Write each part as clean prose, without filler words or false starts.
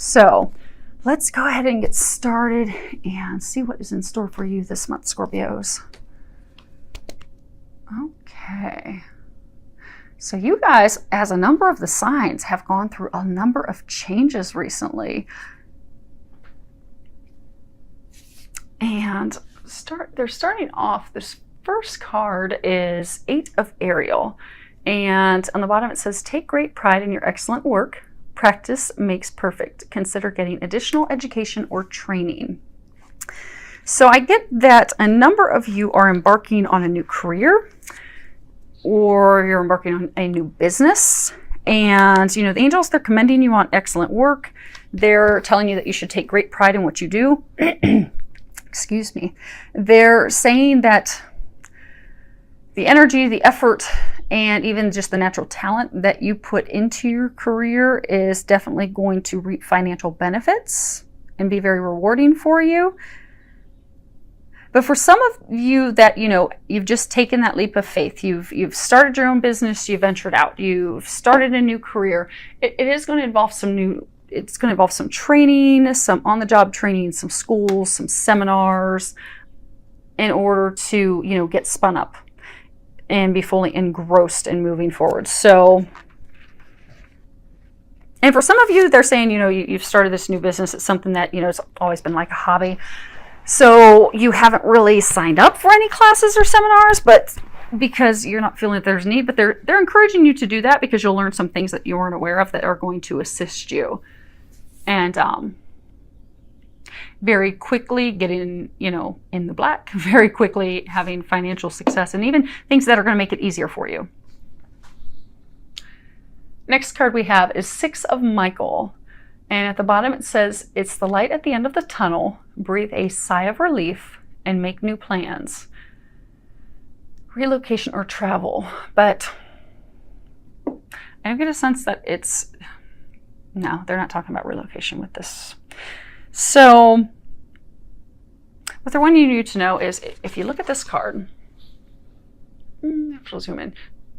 So let's go ahead and get started and see what is in store for you this month, Scorpios. Okay. So you guys, as a number of the signs, have gone through a number of changes recently. And they're starting off, this first card is 8 of Ariel. And on the bottom it says, take great pride in your excellent work. Practice makes perfect. Consider getting additional education or training. So I get that a number of you are embarking on a new career, or you're embarking on a new business. And, you know, the angels, they're commending you on excellent work. They're telling you that you should take great pride in what you do. Excuse me. They're saying that the energy, the effort, and even just the natural talent that you put into your career is definitely going to reap financial benefits and be very rewarding for you. But for some of you that, you know, you've just taken that leap of faith, you've started your own business, you've ventured out, you've started a new career, it is going to involve it's going to involve some training, some on-the-job training, some schools, some seminars, in order to, you know, get spun up and be fully engrossed in moving forward. So, and for some of you, they're saying, you know, you've started this new business. It's something that, you know, it's always been like a hobby. So you haven't really signed up for any classes or seminars, but because you're not feeling that there's need, but they're encouraging you to do that because you'll learn some things that you weren't aware of that are going to assist you. And very quickly getting, you know, in the black, very quickly having financial success, and even things that are going to make it easier for you. Next card we have is 6 of Michael. And at the bottom it says, it's the light at the end of the tunnel. Breathe a sigh of relief and make new plans. Relocation or travel. But I get a sense that no, they're not talking about relocation with this. So what they're wanting you to know is, if you look at this card, I'll zoom in.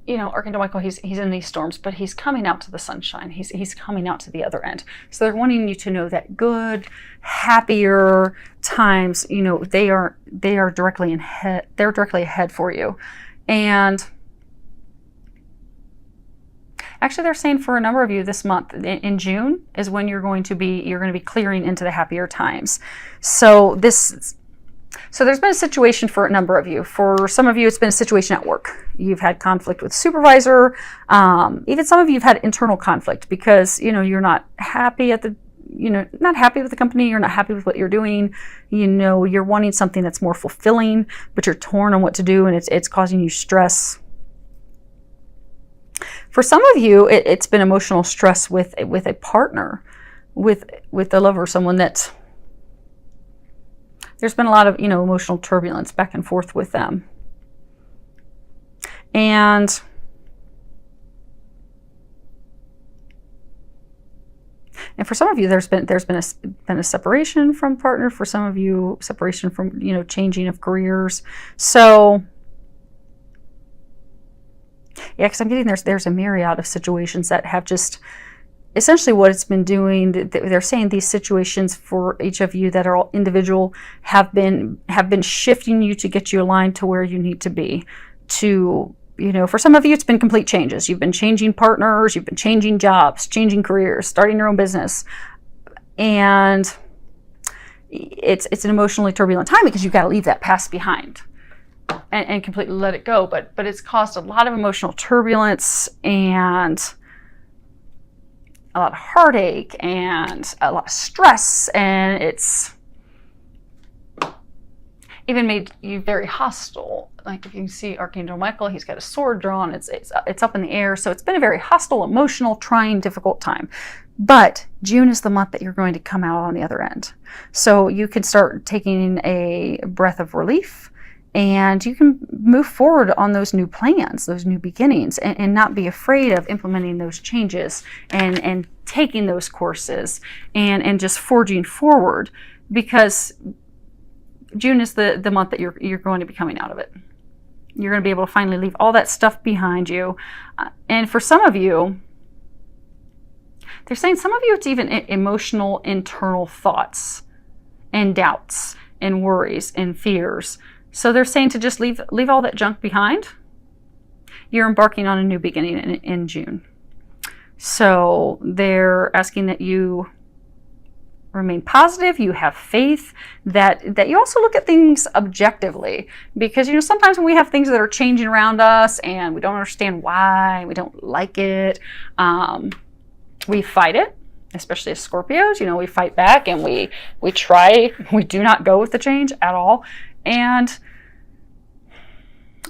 You know, Archangel Michael, he's in these storms, but he's coming out to the sunshine. He's coming out to the other end. So they're wanting you to know that good, happier times, you know, they are directly ahead. They're directly ahead for you. And actually, they're saying for a number of you this month, in June, is when you're going to be clearing into the happier times. So there's been a situation for a number of you. For some of you, it's been a situation at work. You've had conflict with supervisor. Even some of you have had internal conflict because, you know, you're not happy not happy with the company. You're not happy with what you're doing. You know, you're wanting something that's more fulfilling, but you're torn on what to do, and it's causing you stress. For some of you, it's been emotional stress with a partner, with a lover, someone that there's been a lot of, you know, emotional turbulence back and forth with them. And for some of you, there's been a separation from partner. For some of you, separation from, you know, changing of careers. So yeah, because I'm getting there's a myriad of situations that have just essentially what it's been doing. They're saying these situations for each of you that are all individual have been shifting you to get you aligned to where you need to be. To, you know, for some of you, it's been complete changes. You've been changing partners, you've been changing jobs, changing careers, starting your own business, and it's an emotionally turbulent time because you've got to leave that past behind and completely let it go. But it's caused a lot of emotional turbulence and a lot of heartache and a lot of stress, and it's even made you very hostile. Like if you can see Archangel Michael, he's got a sword drawn, it's up in the air. So it's been a very hostile, emotional, trying, difficult time. But June is the month that you're going to come out on the other end. So you can start taking a breath of relief, and you can move forward on those new plans, those new beginnings, and not be afraid of implementing those changes and taking those courses and just forging forward, because June is the month that you're going to be coming out of it. You're going to be able to finally leave all that stuff behind you. And for some of you, They're saying some of you, it's even emotional, internal thoughts and doubts and worries and fears. So they're saying to just leave all that junk behind. You're embarking on a new beginning in June. So they're asking that you remain positive, you have faith, that you also look at things objectively. Because, you know, sometimes when we have things that are changing around us and we don't understand why, we don't like it, we fight it, especially as Scorpios. You know, we fight back and we do not go with the change at all. And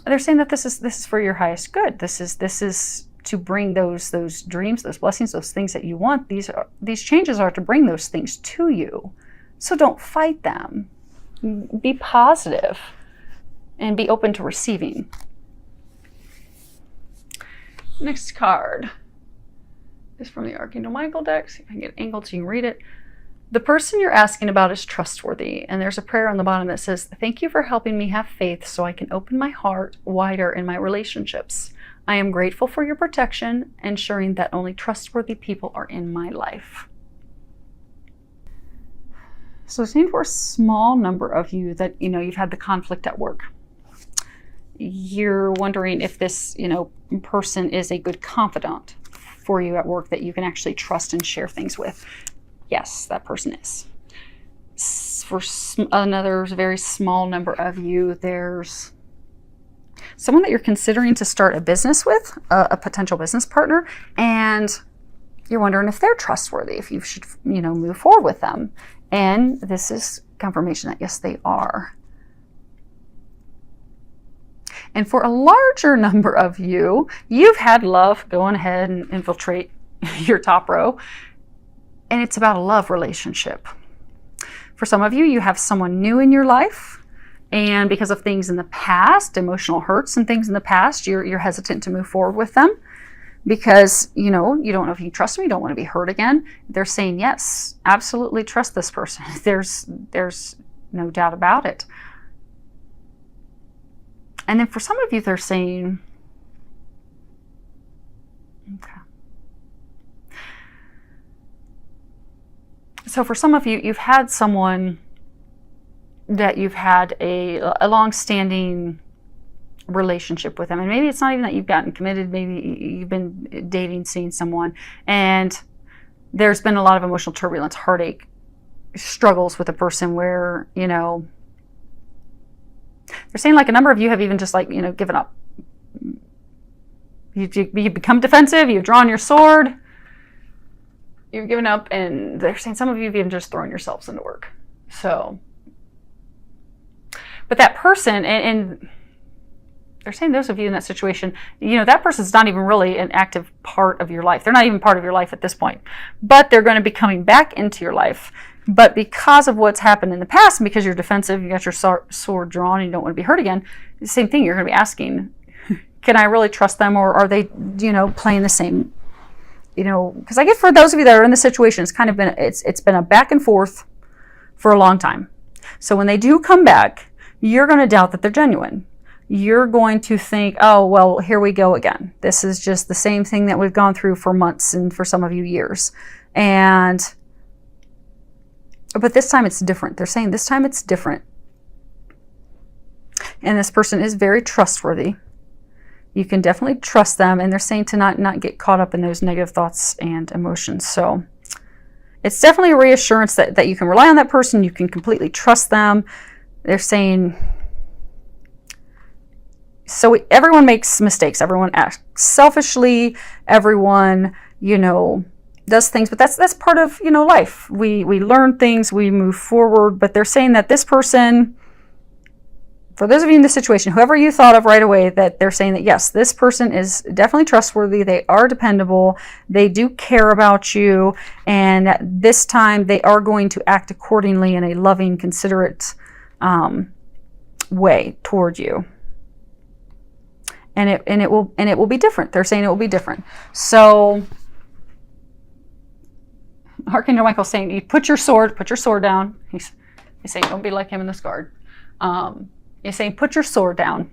they're saying that this is for your highest good. This is to bring those dreams, those blessings, those things that you want. These changes are to bring those things to you. So don't fight them. Be positive and be open to receiving. Next card is from the Archangel Michael deck. See if I can get it angled so you can read it. The person you're asking about is trustworthy, and there's a prayer on the bottom that says, "Thank you for helping me have faith so I can open my heart wider in my relationships. I am grateful for your protection, ensuring that only trustworthy people are in my life." So it seems for a small number of you that, you know, you've had the conflict at work. You're wondering if this, you know, person is a good confidant for you at work that you can actually trust and share things with. Yes, that person is. For another very small number of you, there's someone that you're considering to start a business with, a potential business partner, and you're wondering if they're trustworthy, if you should, you know, move forward with them. And this is confirmation that yes, they are. And for a larger number of you, you've had love go on ahead and infiltrate your top row. And it's about a love relationship. For some of you, you have someone new in your life. And because of things in the past, emotional hurts and things in the past, you're hesitant to move forward with them. Because, you know, you don't know if you can trust them, you don't want to be hurt again. They're saying, yes, absolutely trust this person. There's no doubt about it. And then for some of you, they're saying, okay. So for some of you, you've had someone that you've had a long-standing relationship with them. And maybe it's not even that you've gotten committed. Maybe you've been dating, seeing someone, and there's been a lot of emotional turbulence, heartache, struggles with a person where, you know, they're saying like a number of you have even just like, you know, given up. You've become defensive. You've drawn your sword. You've given up, and they're saying some of you have even just thrown yourselves into work. So, but that person, and they're saying those of you in that situation, you know, that person's not even really an active part of your life. They're not even part of your life at this point, but they're going to be coming back into your life. But because of what's happened in the past, and because you're defensive, you got your sword drawn, and you don't want to be hurt again, the same thing, you're going to be asking, can I really trust them, or are they, you know, playing the same, you know, because I get for those of you that are in the situation, it's kind of been, it's been a back and forth for a long time. So when they do come back, you're going to doubt that they're genuine. You're going to think, oh, well, here we go again. This is just the same thing that we've gone through for months and for some of you years. But this time it's different. They're saying this time it's different. And this person is very trustworthy. You can definitely trust them. And they're saying to not get caught up in those negative thoughts and emotions. So it's definitely a reassurance that you can rely on that person. You can completely trust them. They're saying, so everyone makes mistakes. Everyone acts selfishly. Everyone, you know, does things, but that's part of, you know, life. We learn things, we move forward, but they're saying that this person, for those of you in this situation, whoever you thought of right away, that they're saying that yes, this person is definitely trustworthy, they are dependable, they do care about you, and this time they are going to act accordingly in a loving, considerate way toward you. And it will be different. They're saying it will be different. So Archangel Michael's saying, you put your sword down. He's saying, don't be like him in this card. He's saying, put your sword down.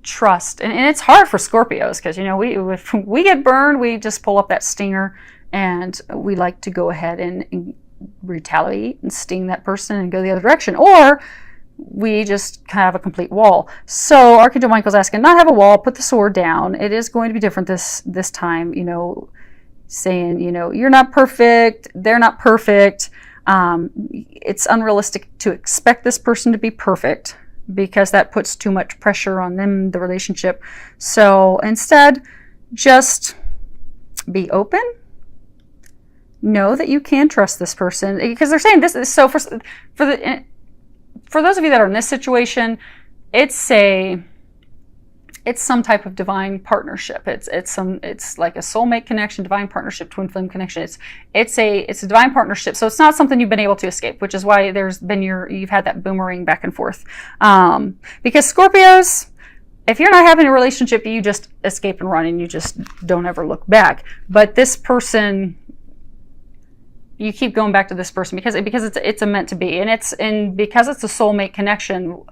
Trust. And it's hard for Scorpios because, you know, if we get burned, we just pull up that stinger and we like to go ahead and retaliate and sting that person and go the other direction, or we just have a complete wall. So Archangel Michael's asking, not have a wall, put the sword down. It is going to be different this time, you know, saying, you know, you're not perfect, they're not perfect. It's unrealistic to expect this person to be perfect, because that puts too much pressure on them, the relationship. So instead, just be open. Know that you can trust this person, because they're saying this is so for those of you that are in this situation, it's some type of divine partnership. It's like a soulmate connection, divine partnership, twin flame connection. It's a divine partnership. So it's not something you've been able to escape, which is why you've had that boomerang back and forth. Because Scorpios, if you're not having a relationship, you just escape and run, and you just don't ever look back. But this person, you keep going back to this person because it's a meant to be, and because it's a soulmate connection.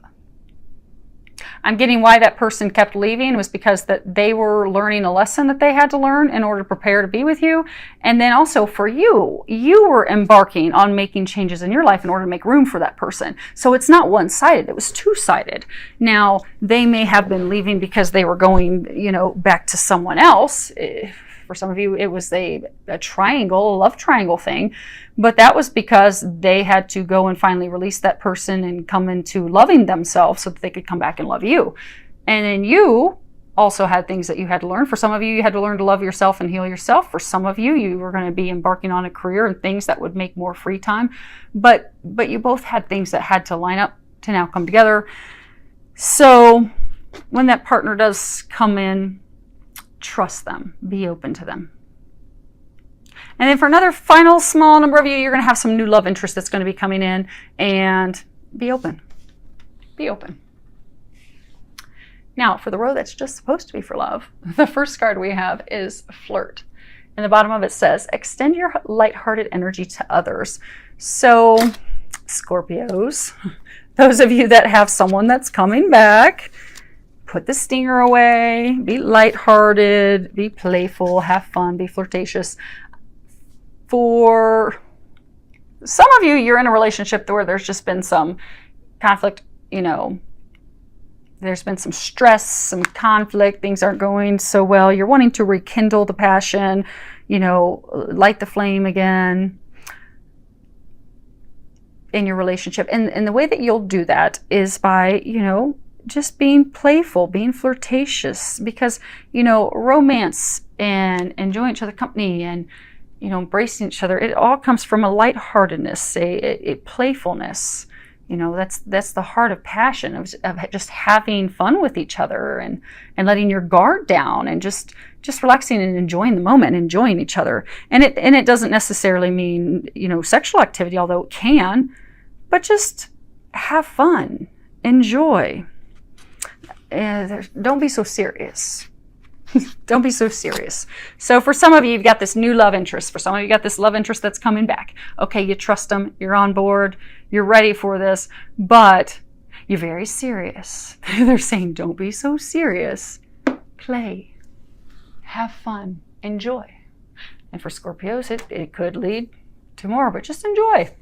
I'm getting why that person kept leaving was because that they were learning a lesson that they had to learn in order to prepare to be with you. And then also for you were embarking on making changes in your life in order to make room for that person. So it's not one-sided, it was two-sided. Now, they may have been leaving because they were going, you know, back to someone else. For some of you, it was a triangle, a love triangle thing, but that was because they had to go and finally release that person and come into loving themselves so that they could come back and love you. And then you also had things that you had to learn. For some of you, you had to learn to love yourself and heal yourself. For some of you, you were going to be embarking on a career and things that would make more free time. But you both had things that had to line up to now come together. So when that partner does come in, trust them, be open to them. And then for another final small number of you, you're going to have some new love interest that's going to be coming in, and be open. Be open. Now, for the row that's just supposed to be for love, the first card we have is flirt. And the bottom of it says, extend your lighthearted energy to others. So, Scorpios, those of you that have someone that's coming back, put the stinger away, be lighthearted, be playful, have fun, be flirtatious. For some of you, you're in a relationship where there's just been some conflict, you know, there's been some stress, some conflict, things aren't going so well. You're wanting to rekindle the passion, you know, light the flame again in your relationship. And the way that you'll do that is by, you know, just being playful, being flirtatious, because, you know, romance and enjoying each other's company and, you know, embracing each other, it all comes from a lightheartedness, a playfulness. You know, that's the heart of passion, of just having fun with each other and letting your guard down and just relaxing and enjoying the moment and enjoying each other. And it doesn't necessarily mean, you know, sexual activity, although it can, but just have fun, enjoy. Don't be so serious. Don't be so serious. So for some of you, you've got this new love interest. For some of you, you got this love interest that's coming back. Okay, you trust them. You're on board. You're ready for this. But you're very serious. They're saying, don't be so serious. Play. Have fun. Enjoy. And for Scorpios, it could lead to more, but just enjoy.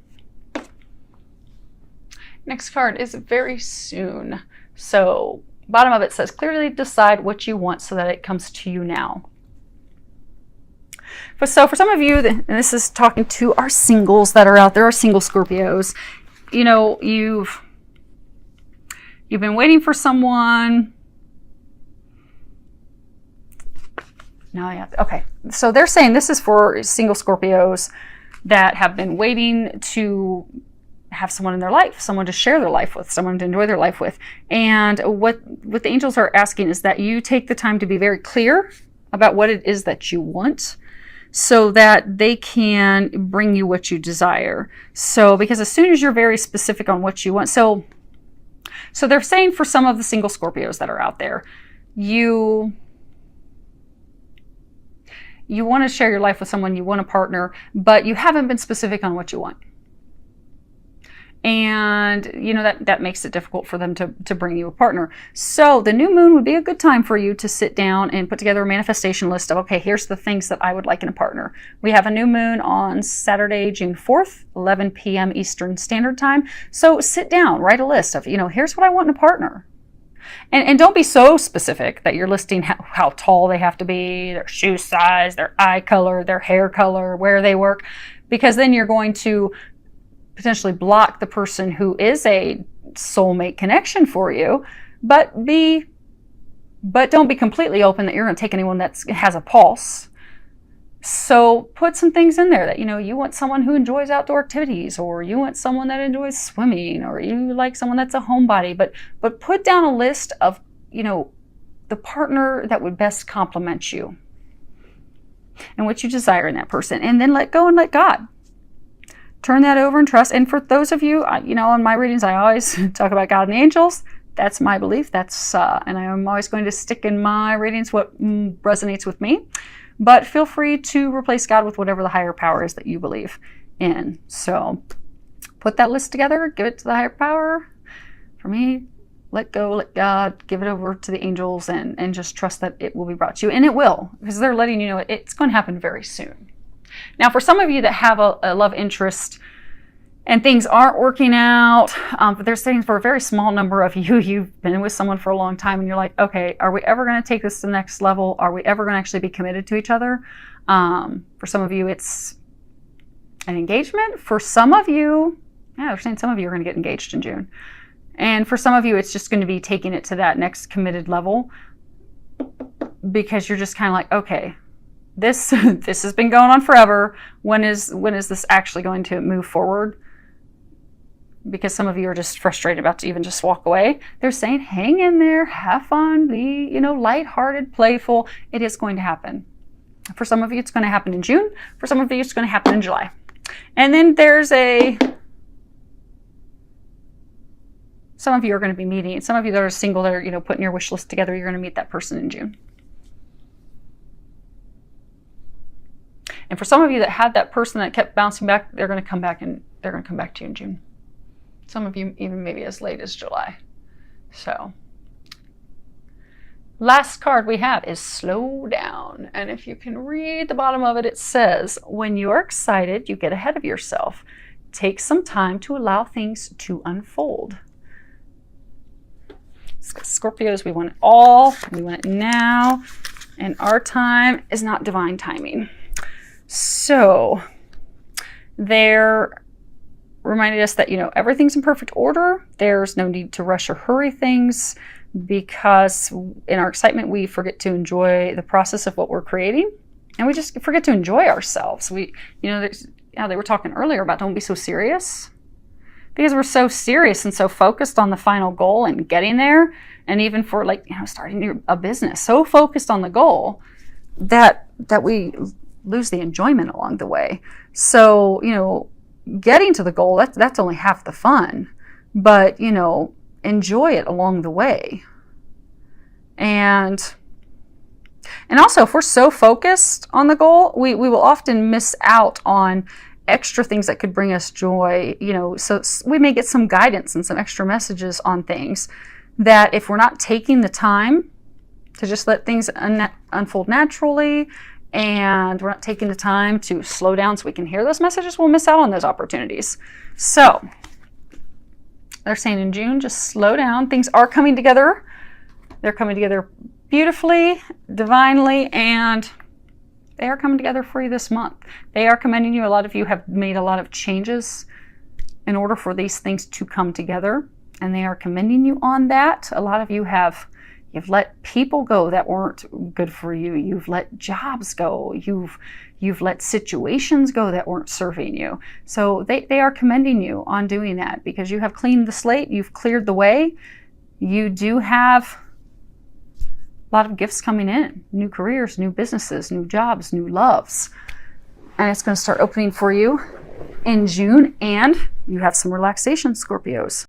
Next card is very soon. So bottom of it says, clearly decide what you want so that it comes to you now. So for some of you, and this is talking to our singles that are out there, our single Scorpios, you know, you've been waiting for someone. Okay. So they're saying this is for single Scorpios that have been waiting to have someone in their life, someone to share their life with, someone to enjoy their life with. And what the angels are asking is that you take the time to be very clear about what it is that you want so that they can bring you what you desire. So, because as soon as you're very specific on what you want, so they're saying for some of the single Scorpios that are out there, you want to share your life with someone, you want a partner, but you haven't been specific on what you want. And, you know, that makes it difficult for them to bring you a partner. So the new moon would be a good time for you to sit down and put together a manifestation list of, okay, here's the things that I would like in a partner. We have a new moon on Saturday, June 4th, 11 p.m. Eastern Standard Time. So sit down, write a list of, you know, here's what I want in a partner. And don't be so specific that you're listing how tall they have to be, their shoe size, their eye color, their hair color, where they work, because then you're going to potentially block the person who is a soulmate connection for you. But don't be completely open that you're going to take anyone that has a pulse. So put some things in there that, you know, you want someone who enjoys outdoor activities, or you want someone that enjoys swimming, or you like someone that's a homebody. But put down a list of, you know, the partner that would best complement you and what you desire in that person. And then let go and let God. Turn that over and trust. And for those of you, you know, on my readings, I always talk about God and the angels. That's my belief. And I'm always going to stick in my readings what resonates with me. But feel free to replace God with whatever the higher power is that you believe in. So put that list together, give it to the higher power. For me, let go, let God, give it over to the angels, and just trust that it will be brought to you. And it will, because they're letting you know it's going to happen very soon. Now, for some of you that have a love interest and things aren't working out, but there's things for a very small number of you, you've been with someone for a long time and you're like, okay, are we ever going to take this to the next level? Are we ever going to actually be committed to each other? For some of you, it's an engagement. For some of you, yeah, they're saying some of you are going to get engaged in June. And for some of you, it's just going to be taking it to that next committed level, because you're just kind of like, okay, this has been going on forever. When is this actually going to move forward? Because some of you are just frustrated about to even just walk away. They're saying, hang in there, have fun, be, you know, lighthearted, playful. It is going to happen. For some of you, it's going to happen in June. For some of you, it's going to happen in July. And then some of you are going to be meeting. Some of you that are single, that are, you know, putting your wish list together, you're going to meet that person in June. And for some of you that had that person that kept bouncing back, they're going to come back, and they're going to come back to you in June. Some of you even maybe as late as July. So, last card we have is slow down. And if you can read the bottom of it, it says, when you're excited, you get ahead of yourself. Take some time to allow things to unfold. Scorpios, we want it all. We want it now. And our time is not divine timing. So they're reminded us that, you know, everything's in perfect order. There's no need to rush or hurry things, because in our excitement, we forget to enjoy the process of what we're creating, and we just forget to enjoy ourselves. We, you know, they were talking earlier about don't be so serious, because we're so serious and so focused on the final goal and getting there. And even for, like, you know, starting a business, so focused on the goal that we lose the enjoyment along the way. So, you know, getting to the goal, that's only half the fun, but, you know, enjoy it along the way. And also, if we're so focused on the goal, we will often miss out on extra things that could bring us joy, you know. So we may get some guidance and some extra messages on things that, if we're not taking the time to just let things unfold naturally, and we're not taking the time to slow down so we can hear those messages, we'll miss out on those opportunities. So they're saying in June, just slow down. Things are coming together. They're coming together beautifully, divinely, and they are coming together for you this month. They are commending you. A lot of you have made a lot of changes in order for these things to come together, and they are commending you on that. A lot of you you've let people go that weren't good for you. You've let jobs go. You've let situations go that weren't serving you. So they are commending you on doing that, because you have cleaned the slate. You've cleared the way. You do have a lot of gifts coming in. New careers, new businesses, new jobs, new loves. And it's going to start opening for you in June. And you have some relaxation, Scorpios.